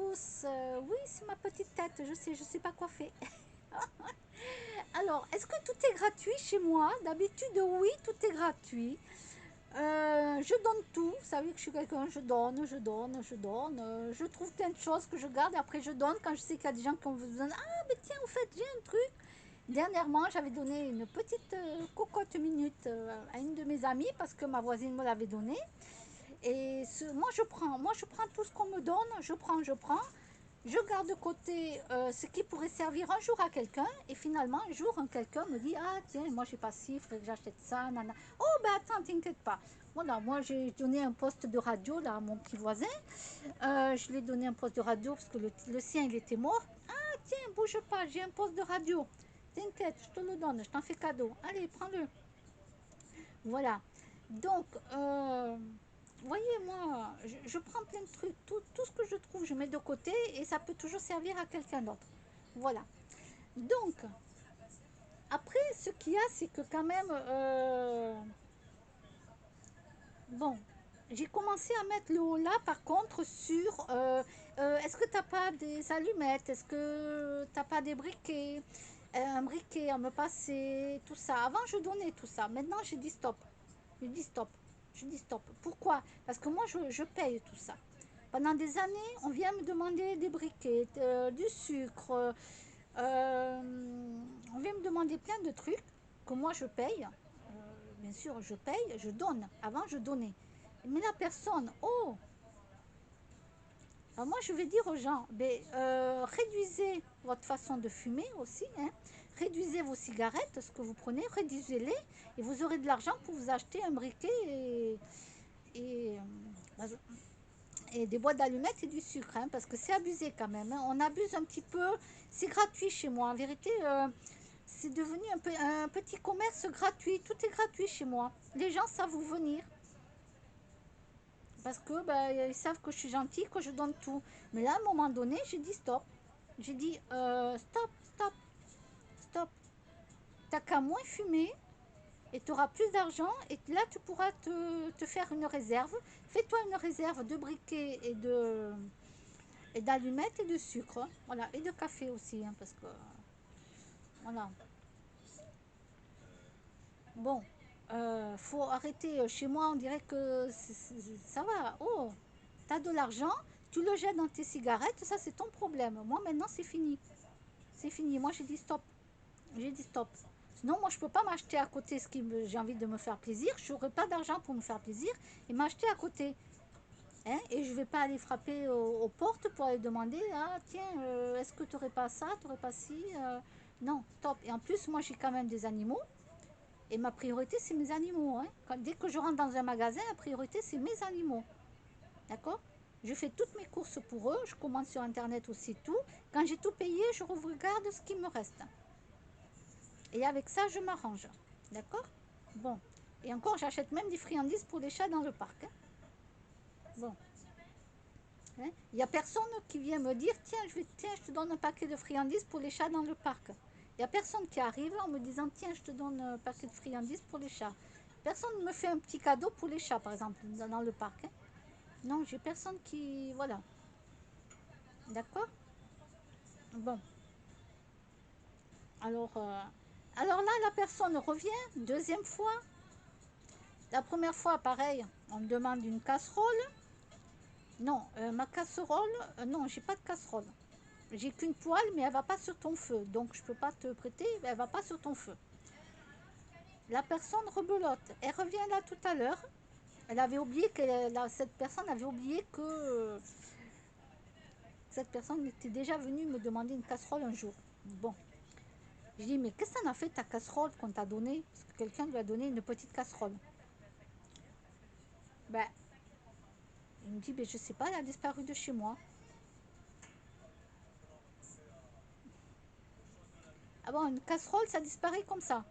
tous. Oui, c'est ma petite tête, je sais, je ne suis pas coiffée. Alors, est-ce que tout est gratuit chez moi? D'habitude, oui, tout est gratuit. Je donne tout. Vous savez que je suis quelqu'un, je donne, je donne, je donne. Je trouve plein de choses que je garde et après je donne quand je sais qu'il y a des gens qui ont besoin. Ah, mais tiens, au fait, j'ai un truc. Dernièrement, j'avais donné une petite cocotte minute à une de mes amies parce que ma voisine me l'avait donnée. Et moi je prends tout ce qu'on me donne, je prends. Je garde de côté ce qui pourrait servir un jour à quelqu'un. Et finalement, un jour, quelqu'un me dit, ah tiens, moi j'ai pas ci, il faudrait que j'achète ça, nana. Oh ben attends, t'inquiète pas. Voilà, moi j'ai donné un poste de radio là, à mon petit voisin. Je lui ai donné un poste de radio parce que le sien il était mort. Ah tiens, bouge pas, j'ai un poste de radio. T'inquiète, je te le donne, je t'en fais cadeau. Allez, prends-le. Voilà. Donc, vous voyez, moi, je prends plein de trucs. Tout ce que je trouve, je mets de côté et ça peut toujours servir à quelqu'un d'autre. Voilà. Donc, après, ce qu'il y a, c'est que quand même, bon, j'ai commencé à mettre le haut là, par contre, sur est-ce que t'as pas des allumettes? Est-ce que t'as pas des briquets? Un briquet à me passer, tout ça. Avant, je donnais tout ça. Maintenant, j'ai dit stop. Je dis stop. Je dis stop. Pourquoi? Parce que moi, je paye tout ça. Pendant des années, on vient me demander des briquets, du sucre. On vient me demander plein de trucs que moi, je paye. Bien sûr, je paye, je donne. Avant, je donnais. Mais la personne, oh, alors moi, je vais dire aux gens, ben, réduisez votre façon de fumer aussi. Hein. Réduisez vos cigarettes, ce que vous prenez, réduisez-les et vous aurez de l'argent pour vous acheter un briquet et, et des boîtes d'allumettes et du sucre, hein, parce que c'est abusé quand même. Hein. On abuse un petit peu. C'est gratuit chez moi. En vérité, c'est devenu un petit commerce gratuit. Tout est gratuit chez moi. Les gens savent où venir. Parce que ben, ils savent que je suis gentille, que je donne tout. Mais là, à un moment donné, j'ai dit stop. J'ai dit stop, stop, stop. T'as qu'à moins fumer et tu auras plus d'argent. Et là, tu pourras te faire une réserve. Fais-toi une réserve de briquets et d'allumettes et de sucre. Voilà, et de café aussi. Hein, parce que voilà. Bon, faut arrêter. Chez moi, on dirait que ça va. Oh, t'as de l'argent, tu le jettes dans tes cigarettes, ça c'est ton problème. Moi maintenant c'est fini. C'est fini. Moi j'ai dit stop. J'ai dit stop. Sinon, moi je peux pas m'acheter à côté ce que j'ai envie de me faire plaisir. Je n'aurai pas d'argent pour me faire plaisir et m'acheter à côté. Hein, et je vais pas aller frapper aux portes pour aller demander, ah tiens, est-ce que tu n'aurais pas ça, tu n'aurais pas ci non, stop. Et en plus, moi j'ai quand même des animaux. Et ma priorité, c'est mes animaux. Hein. Dès que je rentre dans un magasin, la priorité, c'est mes animaux. D'accord? Je fais toutes mes courses pour eux. Je commande sur Internet aussi tout. Quand j'ai tout payé, je regarde ce qui me reste. Et avec ça, je m'arrange. D'accord? Bon. Et encore, j'achète même des friandises pour les chats dans le parc. Hein. Bon. Hein. Il n'y a personne qui vient me dire, tiens, je te donne un paquet de friandises pour les chats dans le parc. Il n'y a personne qui arrive en me disant, tiens, je te donne un paquet de friandises pour les chats. Personne ne me fait un petit cadeau pour les chats, par exemple, dans le parc. Hein. Non, j'ai personne qui... Voilà. D'accord? Bon. Alors, alors là, la personne revient, deuxième fois. La première fois, pareil, on me demande une casserole. Non, ma casserole, non, j'ai pas de casserole. J'ai qu'une poêle, mais elle va pas sur ton feu. Donc, je peux pas te prêter, elle va pas sur ton feu. La personne rebelote. Elle revient là tout à l'heure. Elle avait oublié que cette personne avait oublié que cette personne était déjà venue me demander une casserole un jour. Bon, je dis mais qu'est-ce que ça en a fait ta casserole qu'on t'a donnée? Parce que quelqu'un lui a donné une petite casserole. Ben, il me dit ben je sais pas, elle a disparu de chez moi. Ah bon, une casserole ça disparaît comme ça.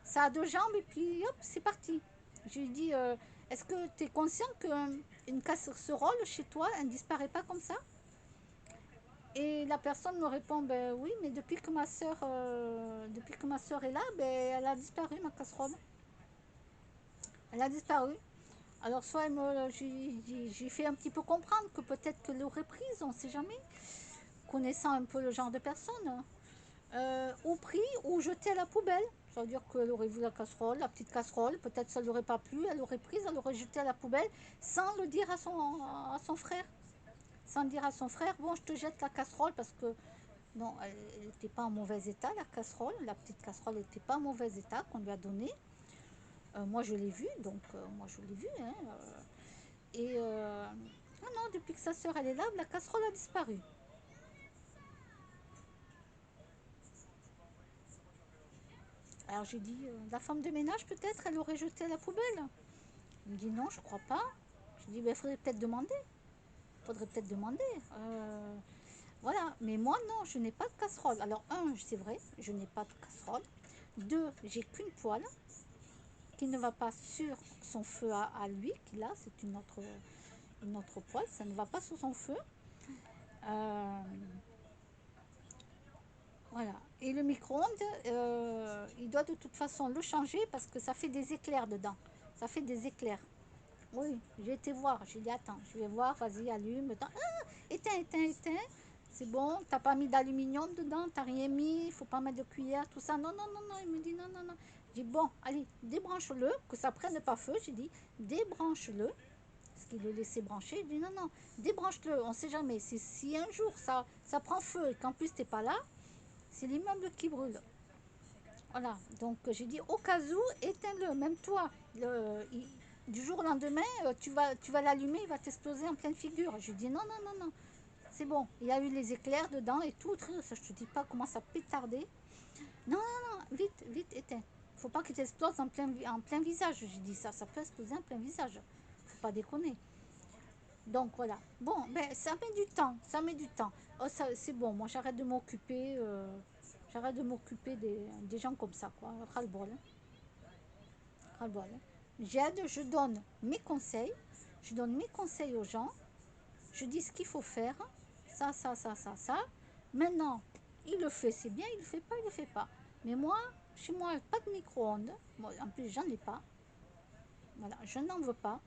Ça a deux jambes et puis hop, c'est parti. Je lui dis est-ce que tu es conscient qu'une casserole chez toi, elle ne disparaît pas comme ça? Et la personne me répond, ben oui, mais depuis que ma soeur est là, ben elle a disparu ma casserole. Elle a disparu. Alors, soit j'ai fait un petit peu comprendre que peut-être que l'aurait prise, on ne sait jamais, connaissant un peu le genre de personne, ou pris ou jeté à la poubelle. Ça veut dire qu'elle aurait vu la casserole, la petite casserole, peut-être ça ne lui aurait pas plu, elle l'aurait prise, elle l'aurait jetée à la poubelle sans le dire à son frère. Sans dire à son frère, bon, je te jette la casserole parce que non, elle n'était pas en mauvais état, la casserole. La petite casserole n'était pas en mauvais état qu'on lui a donnée. Moi, je l'ai vue, donc moi, je l'ai vue. Hein, et ah non, depuis que sa sœur elle est là, la casserole a disparu. Alors j'ai dit, la femme de ménage peut-être, elle aurait jeté à la poubelle. Il me dit non, je crois pas. Je dis, il faudrait peut-être demander. Faudrait peut-être demander. Voilà, mais moi non, je n'ai pas de casserole. Alors un, c'est vrai, je n'ai pas de casserole. Deux, j'ai qu'une poêle qui ne va pas sur son feu à lui, qu'il a, c'est une autre poêle, ça ne va pas sur son feu. Euh, voilà. Et le micro-ondes, il doit de toute façon le changer parce que ça fait des éclairs dedans. Ça fait des éclairs. Oui, j'ai été voir. J'ai dit, attends, je vais voir, vas-y, allume. Ah, éteins, éteins, éteins. C'est bon, t'as pas mis d'aluminium dedans, t'as rien mis, il faut pas mettre de cuillère, tout ça. Non, non, non, non. Il me dit, non, non, non. J'ai dit, bon, allez, débranche-le, que ça prenne pas feu. J'ai dit, débranche-le. Parce qu'il le laissait brancher. Il dit, non, non, débranche-le, on sait jamais. Si un jour ça prend feu et qu'en plus t'es pas là, c'est l'immeuble qui brûle. Voilà, donc j'ai dit au cas où, éteins-le, même toi. Du jour au lendemain, tu vas l'allumer, il va t'exploser en pleine figure. Je lui dis non, non, non, non, c'est bon. Il y a eu les éclairs dedans et tout. Ça, je te dis pas comment ça pétardait. Non, non, non, vite, vite, éteins. Faut pas qu'il t'explose en plein visage. J'ai dit ça, ça peut exploser en plein visage. Faut pas déconner. Donc voilà. Bon, ben ça met du temps, ça met du temps. Oh, c'est bon, moi j'arrête de m'occuper des gens comme ça, quoi. Ras-le-bol, hein. Ras-le-bol, hein. J'aide, je donne mes conseils aux gens, je dis ce qu'il faut faire, ça. Maintenant, il le fait, c'est bien, il le fait pas, il le fait pas. Mais moi, chez moi, pas de micro-ondes. Moi, en plus, j'en ai pas. Voilà, je n'en veux pas.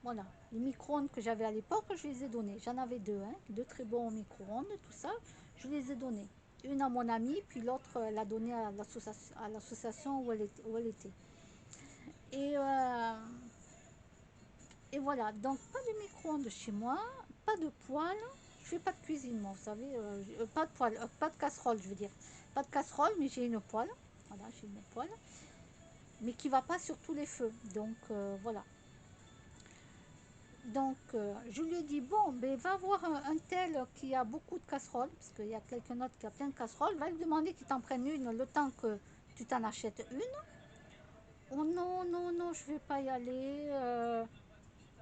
Voilà, les micro-ondes que j'avais à l'époque, je les ai donnés. J'en avais deux, hein, deux très bons micro-ondes, tout ça, je les ai donnés. Une à mon amie, puis l'autre, elle l'a donnée à l'association où elle était. Et, euh, et voilà, donc pas de micro-ondes chez moi, pas de poêle. Je fais pas de cuisine, moi, vous savez, pas de poêle, pas de casserole, je veux dire. Pas de casserole, mais j'ai une poêle. Voilà, j'ai une poêle, mais qui va pas sur tous les feux. Donc voilà. Donc, je lui ai dit, bon, ben, va voir un tel qui a beaucoup de casseroles, parce qu'il y a quelqu'un d'autre qui a plein de casseroles, va lui demander qu'il t'en prenne une le temps que tu t'en achètes une. Oh non, non, non, je ne vais pas y aller.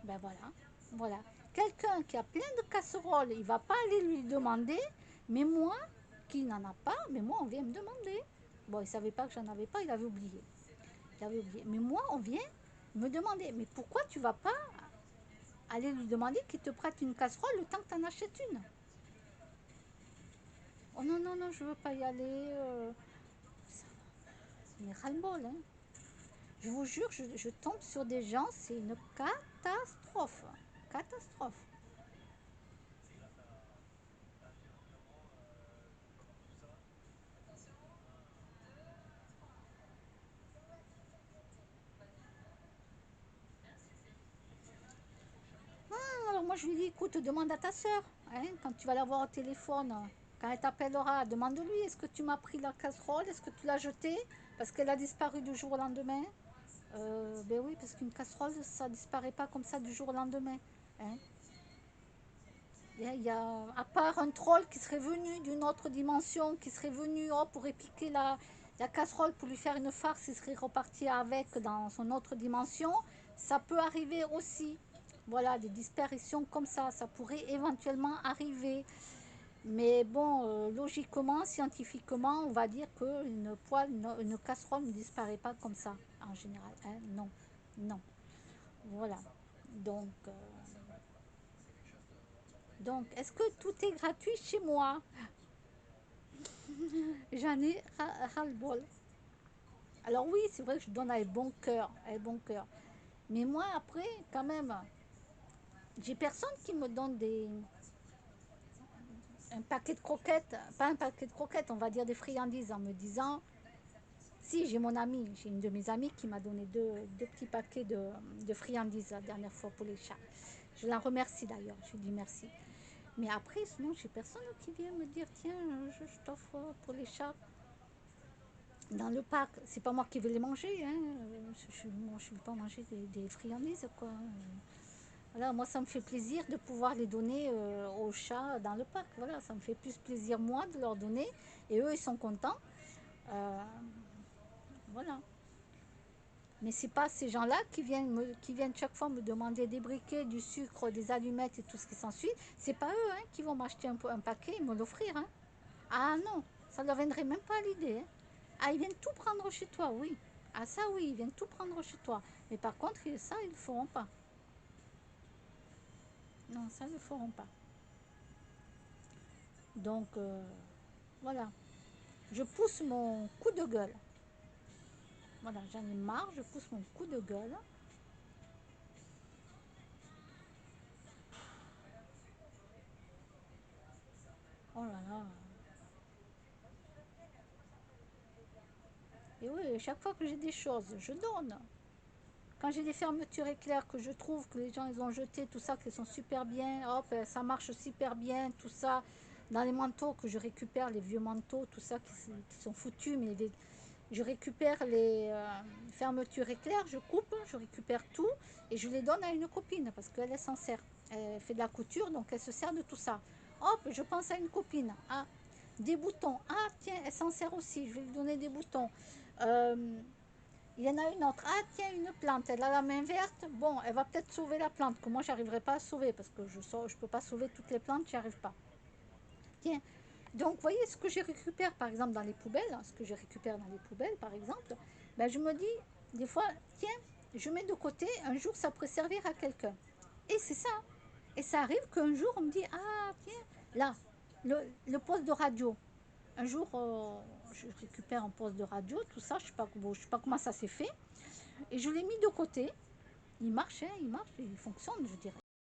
Ben voilà, voilà. Quelqu'un qui a plein de casseroles, il ne va pas aller lui demander, mais moi, qui n'en a pas, mais moi, on vient me demander. Bon, il ne savait pas que j'en avais pas, il avait oublié. Il avait oublié. Mais moi, on vient me demander, mais pourquoi tu vas pas aller lui demander qu'il te prête une casserole le temps que tu en achètes une. Oh non, non, non, je veux pas y aller. Mais ras-le-bol, hein. Je vous jure, je tombe sur des gens, c'est une catastrophe. Catastrophe. Alors moi, je lui dis, écoute, demande à ta soeur, hein, quand tu vas la voir au téléphone, quand elle t'appellera, demande-lui, est-ce que tu m'as pris la casserole, est-ce que tu l'as jetée, parce qu'elle a disparu du jour au lendemain. Ben oui, parce qu'une casserole, ça disparaît pas comme ça du jour au lendemain. Hein. Il y a, à part un troll qui serait venu d'une autre dimension, qui serait venu pour épiquer la casserole pour lui faire une farce, il serait reparti avec dans son autre dimension. Ça peut arriver aussi. Voilà, des disparitions comme ça pourrait éventuellement arriver. Mais bon, logiquement, scientifiquement, on va dire qu'une poêle, une casserole ne disparaît pas comme ça, en général. Hein. Non, non. Voilà. Donc, est-ce que tout est gratuit chez moi? J'en ai ras-le-bol. Alors oui, c'est vrai que je donne avec bon cœur, avec bon cœur. Mais moi, après, quand même, j'ai personne qui me donne un paquet de croquettes, pas un paquet de croquettes, on va dire des friandises en me disant, si j'ai mon amie, j'ai une de mes amies qui m'a donné deux petits paquets de friandises la dernière fois pour les chats. Je la remercie d'ailleurs, je lui dis merci. Mais après, sinon, j'ai personne qui vient me dire, tiens, je t'offre pour les chats dans le parc. C'est pas moi qui vais les manger, hein. Moi, je ne vais pas manger des friandises, quoi. Voilà, moi, ça me fait plaisir de pouvoir les donner aux chats dans le parc. Voilà, ça me fait plus plaisir, moi, de leur donner. Et eux, ils sont contents. Euh, voilà. Mais c'est pas ces gens-là qui viennent chaque fois me demander des briquets, du sucre, des allumettes et tout ce qui s'ensuit. C'est pas eux hein, qui vont m'acheter un paquet et me l'offrir. Hein. Ah non, ça ne leur viendrait même pas à l'idée. Hein. Ah, ils viennent tout prendre chez toi, oui. Ah ça oui, ils viennent tout prendre chez toi. Mais par contre, ça, ils ne le feront pas. Non, ça, ils ne le feront pas. Donc, voilà. Je pousse mon coup de gueule. Voilà, j'en ai marre, je pousse mon coup de gueule. Oh là là. Et oui, chaque fois que j'ai des choses, je donne. Quand j'ai des fermetures éclairs que je trouve que les gens ils ont jeté, tout ça, qui sont super bien, hop, ça marche super bien, tout ça. Dans les manteaux que je récupère, les vieux manteaux, tout ça qui sont foutus, mais je récupère les fermetures éclairs, je coupe, je récupère tout et je les donne à une copine parce qu'elle s'en sert. Elle fait de la couture, donc elle se sert de tout ça. Hop, je pense à une copine. Ah, des boutons. Ah, tiens, elle s'en sert aussi, je vais lui donner des boutons. Euh, il y en a une autre. Ah, tiens, une plante. Elle a la main verte. Bon, elle va peut-être sauver la plante, que moi, j'arriverai pas à sauver, parce que je ne peux pas sauver toutes les plantes, j'y arrive pas. Tiens. Donc, vous voyez, ce que je récupère, par exemple, dans les poubelles, ce que je récupère dans les poubelles, par exemple, ben, je me dis, des fois, tiens, je mets de côté, un jour, ça pourrait servir à quelqu'un. Et c'est ça. Et ça arrive qu'un jour, on me dit, ah, tiens, là, le poste de radio. Un jour, je récupère un poste de radio, tout ça, je ne sais, bon, je sais pas comment ça s'est fait. Et je l'ai mis de côté. Il marche, hein, il marche, il fonctionne, je dirais.